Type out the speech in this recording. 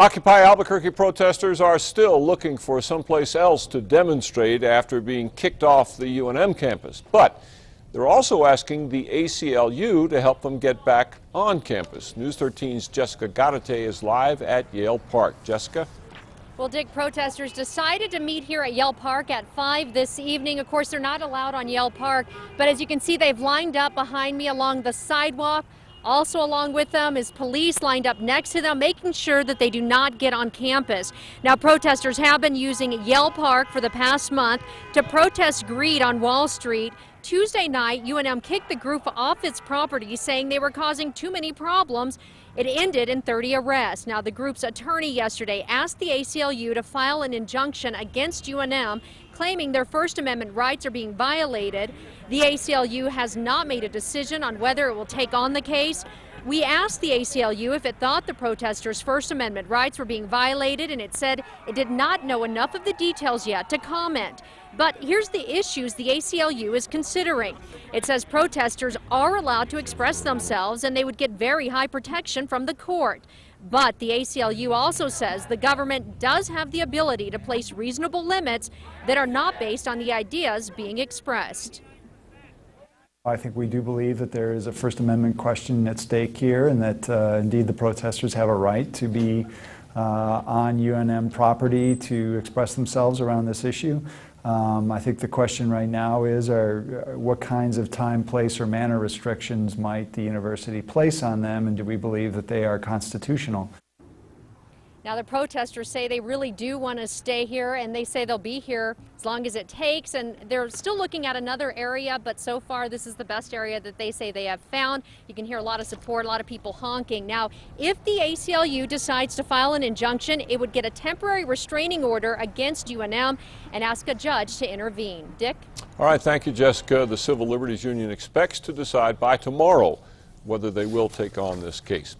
Occupy Albuquerque protesters are still looking for someplace else to demonstrate after being kicked off the UNM campus. But they're also asking the ACLU to help them get back on campus. News 13's Jessica Garate is live at Yale Park. Jessica? Well, Dick, protesters decided to meet here at Yale Park at 5 this evening. Of course, they're not allowed on Yale Park, but as you can see, they've lined up behind me along the sidewalk. Also along with them is police lined up next to them, making sure that they do not get on campus. Now, protesters have been using Yale Park for the past month to protest greed on Wall Street. Tuesday night, UNM kicked the group off its property, saying they were causing too many problems. It ended in 30 arrests. Now, the group's attorney yesterday asked the ACLU to file an injunction against UNM, claiming their First Amendment rights are being violated. The ACLU has not made a decision on whether it will take on the case. We asked the ACLU if it thought the protesters' First Amendment rights were being violated, and it said it did not know enough of the details yet to comment. But here's the issues the ACLU is considering. It says protesters are allowed to express themselves and they would get very high protection from the court. But the ACLU also says the government does have the ability to place reasonable limits that are not based on the ideas being expressed. I think we do believe that there is a First Amendment question at stake here, and that indeed the protesters have a right to be on UNM property to express themselves around this issue. I think the question right now is what kinds of time, place, or manner restrictions might the university place on them, and do we believe that they are constitutional? Now, the protesters say they really do want to stay here, and they say they'll be here as long as it takes, and they're still looking at another area, but so far this is the best area that they say they have found. You can hear a lot of support, a lot of people honking. Now, if the ACLU decides to file an injunction, it would get a temporary restraining order against UNM and ask a judge to intervene. Dick? All right, thank you, Jessica. The Civil Liberties Union expects to decide by tomorrow whether they will take on this case.